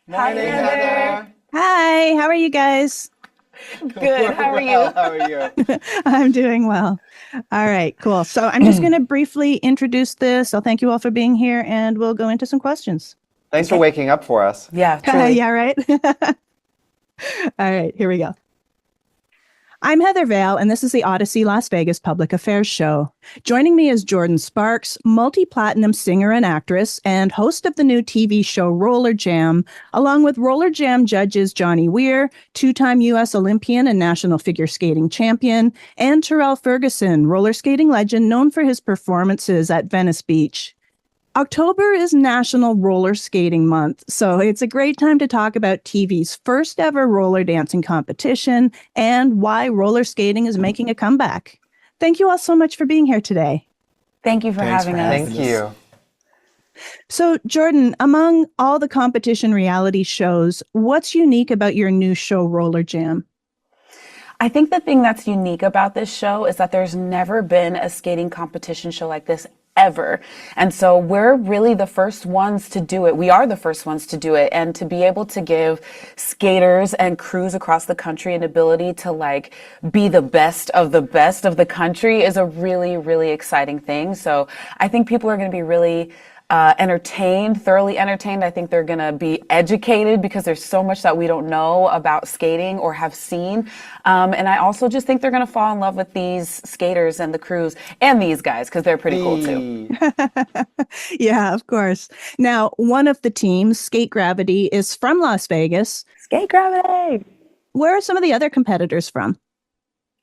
Morning, Heather. Hi, how are you guys? Good. How are you? How are you? I'm doing well. All right, cool. So I'm just going to briefly introduce this. So thank you all for being here, and we'll go into some questions. Thanks for waking up for us. Yeah, truly. Yeah, right? All right, here we go. I'm Heather Vale, and this is the Audacy Las Vegas Public Affairs Show. Joining me is Jordin Sparks, multi-platinum singer and actress, and host of the new TV show Roller Jam, along with Roller Jam judges Johnny Weir, two-time U.S. Olympian and national figure skating champion, and Terrell Ferguson, roller skating legend known for his performances at Venice Beach. October is National Roller Skating Month, so it's a great time to talk about TV's first ever roller dancing competition and why roller skating is making a comeback. Thank you all so much for being here today. Thank you for having us. Thank you. So, Jordin, among all the competition reality shows, what's unique about your new show, Roller Jam? I think the thing that's unique about this show is that there's never been a skating competition show like this ever. And so we're really the first ones to do it. We are the first ones to do it. And to be able to give skaters and crews across the country an ability to be the best of the country is a really, really exciting thing. So I think people are going to be really thoroughly entertained. I think they're going to be educated because there's so much that we don't know about skating or have seen. And I also just think they're going to fall in love with these skaters and the crews and these guys because they're pretty cool too. Yeah, of course. Now, one of the teams, Skate Gravity, is from Las Vegas. Skate Gravity! Where are some of the other competitors from?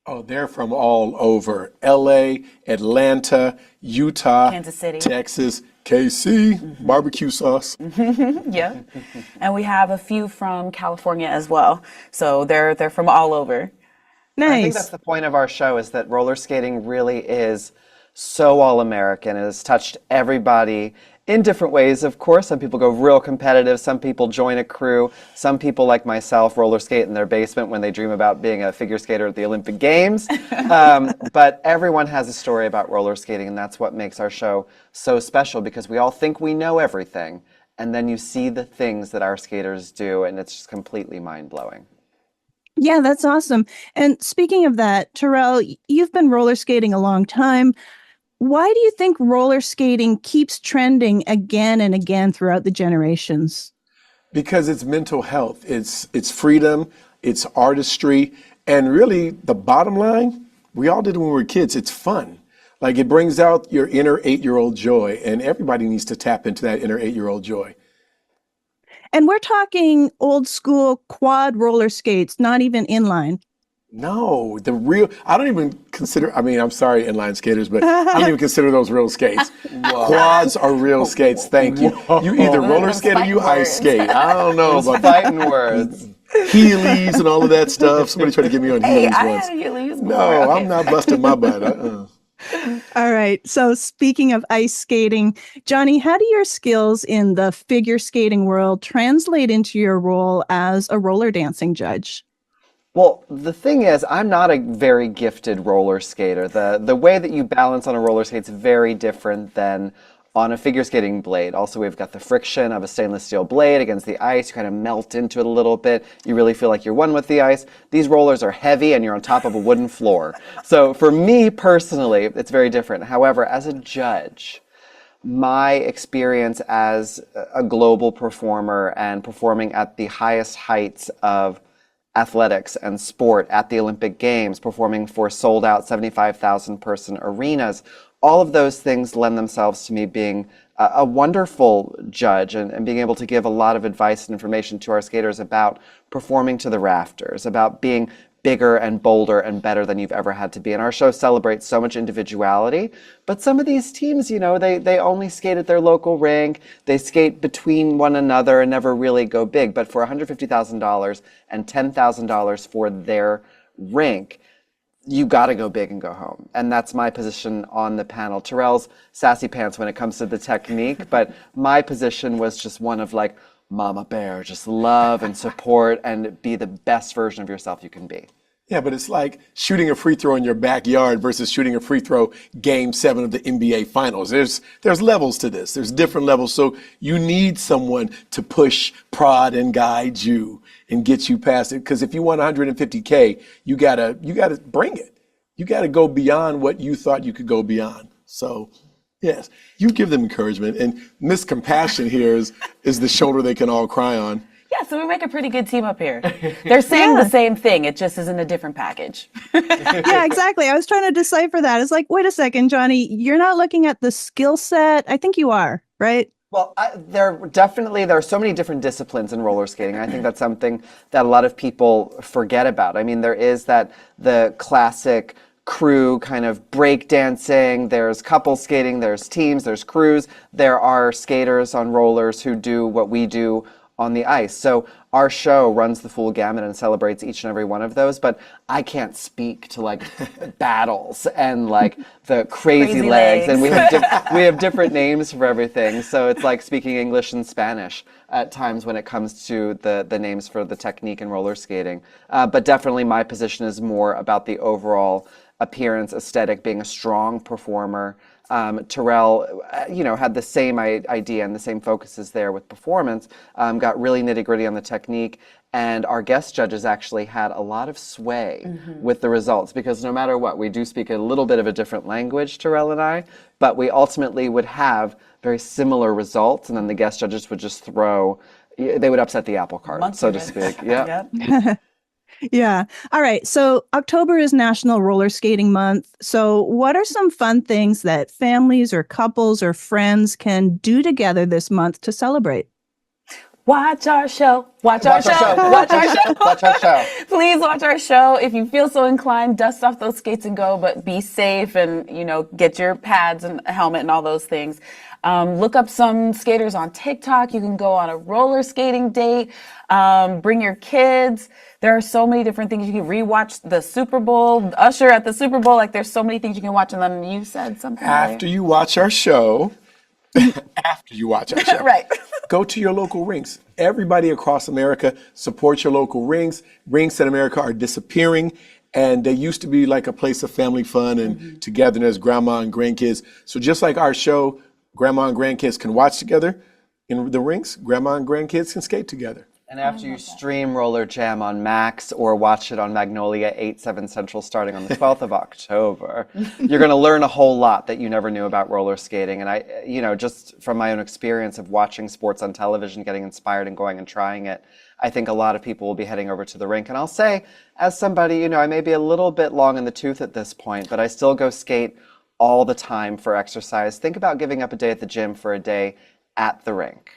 Oh, they're from all over. LA, Atlanta, Utah, Kansas City, Texas, KC, barbecue sauce. Yeah. And we have a few from California as well. So they're from all over. Nice. I think that's the point of our show, is that roller skating really is so all-American. It has touched everybody in different ways, of course. Some people go real competitive. Some people join a crew. Some people, like myself, roller skate in their basement when they dream about being a figure skater at the Olympic Games. But everyone has a story about roller skating, and that's what makes our show so special, because we all think we know everything. And then you see the things that our skaters do, and it's just completely mind-blowing. Yeah, that's awesome. And speaking of that, Terrell, you've been roller skating a long time. Why do you think roller skating keeps trending again and again throughout the generations? Because it's mental health, it's freedom, it's artistry, and really the bottom line, we all did it when we were kids, it's fun. Like, it brings out your inner 8-year-old joy, and everybody needs to tap into that inner 8-year-old joy. And we're talking old school quad roller skates, not even inline. No, I don't even consider, I'm sorry, inline skaters, but I don't even consider those real skates. Quads are real skates, thank you. You either roller skate or you ice skate. I don't know about Fighting words. Heelys and all of that stuff. Somebody tried to get me on Hey, Heelys I once. had Heelys. No, I'm not busting my butt. All right. So speaking of ice skating, Johnny, how do your skills in the figure skating world translate into your role as a roller dancing judge? Well, the thing is, I'm not a very gifted roller skater. The way that you balance on a roller skate is very different than on a figure skating blade. Also, we've got the friction of a stainless steel blade against the ice. You kind of melt into it a little bit. You really feel like you're one with the ice. These rollers are heavy and you're on top of a wooden floor. So for me personally, it's very different. However, as a judge, my experience as a global performer and performing at the highest heights of athletics and sport at the Olympic Games, performing for sold-out 75,000 person arenas, all of those things lend themselves to me being a wonderful judge and being able to give a lot of advice and information to our skaters about performing to the rafters, about being bigger and bolder and better than you've ever had to be. And our show celebrates so much individuality, but some of these teams, they only skate at their local rink, they skate between one another and never really go big. But for $150,000 and $10,000 for their rink, you got to go big and go home. And that's my position on the panel. Terrell's sassy pants when it comes to the technique, but my position was just one of Mama Bear, just love and support and be the best version of yourself you can be. Yeah, but it's like shooting a free throw in your backyard versus shooting a free throw game 7 of the NBA finals. There's levels to this. There's different levels. So you need someone to push, prod, and guide you and get you past it. Because if you want 150K, you gotta bring it. You gotta go beyond what you thought you could go beyond. So yes, you give them encouragement. And Miss Compassion here is the shoulder they can all cry on. Yeah, so we make a pretty good team up here. They're saying the same thing. It just is in a different package. Yeah, exactly. I was trying to decipher that. It's like, wait a second, Johnny, you're not looking at the skill set. I think you are, right? Well, there are so many different disciplines in roller skating. I think that's something that a lot of people forget about. I mean, there is the classic crew kind of break dancing, there's couple skating, there's teams, there's crews. There are skaters on rollers who do what we do on the ice. So our show runs the full gamut and celebrates each and every one of those, but I can't speak to like battles and like the crazy legs. And we have different names for everything. So it's like speaking English and Spanish at times when it comes to the names for the technique in roller skating. But definitely my position is more about the overall appearance, aesthetic, being a strong performer. Terrell, had the same idea and the same focuses there with performance, got really nitty-gritty on the technique, and our guest judges actually had a lot of sway with the results, because no matter what, we do speak a little bit of a different language, Terrell and I, but we ultimately would have very similar results, and then the guest judges would just they would upset the apple cart, so to speak. Yeah. Yeah. All right. So October is National Roller Skating Month. So what are some fun things that families or couples or friends can do together this month to celebrate? Watch our show. Watch our show. Watch our show. Watch our show. Please watch our show. If you feel so inclined, dust off those skates and go, but be safe and, get your pads and a helmet and all those things. Look up some skaters on TikTok. You can go on a roller skating date. Bring your kids. There are so many different things. You can rewatch the Super Bowl, Usher at the Super Bowl. Like, there's so many things you can watch. And then you said something. After you watch our show, Right. Go to your local rinks. Everybody across America, support your local rinks. Rinks in America are disappearing, and they used to be like a place of family fun and togetherness, grandma and grandkids. So just like our show, grandma and grandkids can watch together in the rinks, grandma and grandkids can skate together. And after you stream Roller Jam on Max or watch it on Magnolia 8/7 Central starting on the 12th of October, you're going to learn a whole lot that you never knew about roller skating. And I, just from my own experience of watching sports on television, getting inspired and going and trying it, I think a lot of people will be heading over to the rink. And I'll say, as somebody, I may be a little bit long in the tooth at this point, but I still go skate all the time for exercise. Think about giving up a day at the gym for a day at the rink.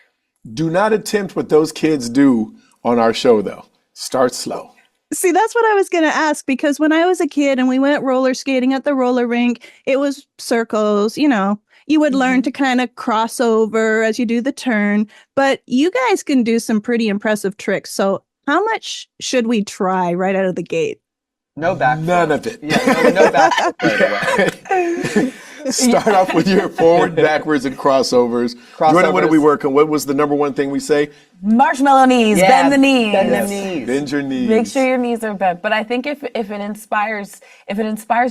Do not attempt what those kids do on our show, though. Start slow. See, that's what I was going to ask, because when I was a kid and we went roller skating at the roller rink, it was circles, you would learn to kind of cross over as you do the turn, but you guys can do some pretty impressive tricks. So how much should we try right out of the gate? No back. None of it. Yeah, no back. Right away. Start off with your forward, backwards, and crossovers. Jordan, what are we working? What was the number one thing we say? Marshmallow knees. Yeah, bend the knees. Bend the knees. Bend your knees. Make sure your knees are bent. But I think if it inspires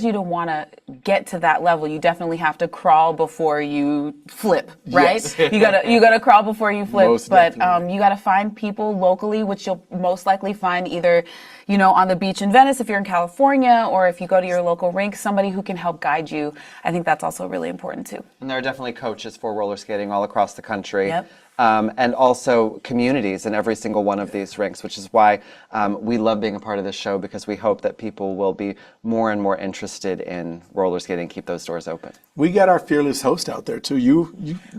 you to want to get to that level, you definitely have to crawl before you flip, right? Yes. you gotta crawl before you flip. Most but definitely. you gotta find people locally, which you'll most likely find either on the beach in Venice if you're in California, or if you go to your local rink, somebody who can help guide you. I think that's also really important too. And there are definitely coaches for roller skating all across the country. Yep. And also communities in every single one of these rinks, which is why we love being a part of this show, because we hope that people will be more and more interested in roller skating, keep those doors open. We got our fearless host out there, too. You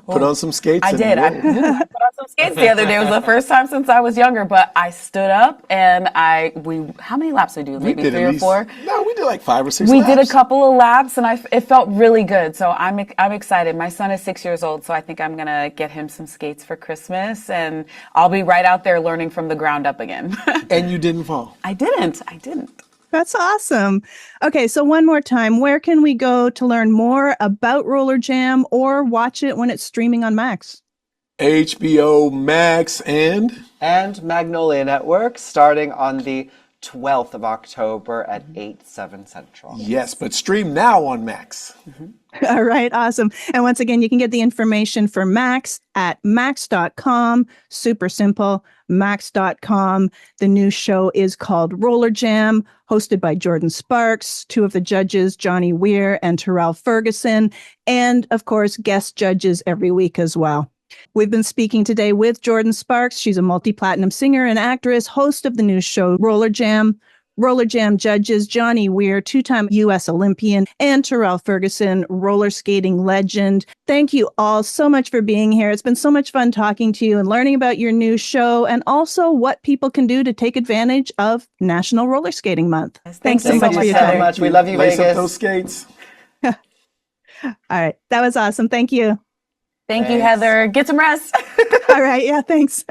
put on some skates. I did. I put on some skates the other day. It was the first time since I was younger, but I stood up and how many laps did we do? Maybe 3 or 4? No, we did like 5 or 6 We laps. did a couple of laps, and it felt really good. So I'm excited. My son is 6 years old, so I think I'm gonna get him some skates for Christmas, and I'll be right out there learning from the ground up again. And you didn't fall. I didn't. That's awesome. Okay, so one more time, where can we go to learn more about Roller Jam or watch it when it's streaming on Max? HBO Max and And Magnolia Network starting on the 12th of October at 8/7 Central. Yes, but stream now on Max. All right, awesome. And once again, you can get the information for Max at max.com. Super simple, max.com. The new show is called Roller Jam, hosted by Jordin Sparks, two of the judges, Johnny Weir and Terrell Ferguson, and of course, guest judges every week as well. We've been speaking today with Jordin Sparks. She's a multi-platinum singer and actress, host of the new show Roller Jam. Roller Jam judges Johnny Weir, two-time U.S. Olympian, and Terrell Ferguson, roller skating legend. Thank you all so much for being here. It's been so much fun talking to you and learning about your new show and also what people can do to take advantage of National Roller Skating Month. Thanks so much for your so time. much. We love you, Lace up Vegas. those skates. All right. That was awesome. Thank you. Thank you, Thanks. Heather. Get some rest. All right. Yeah, thanks.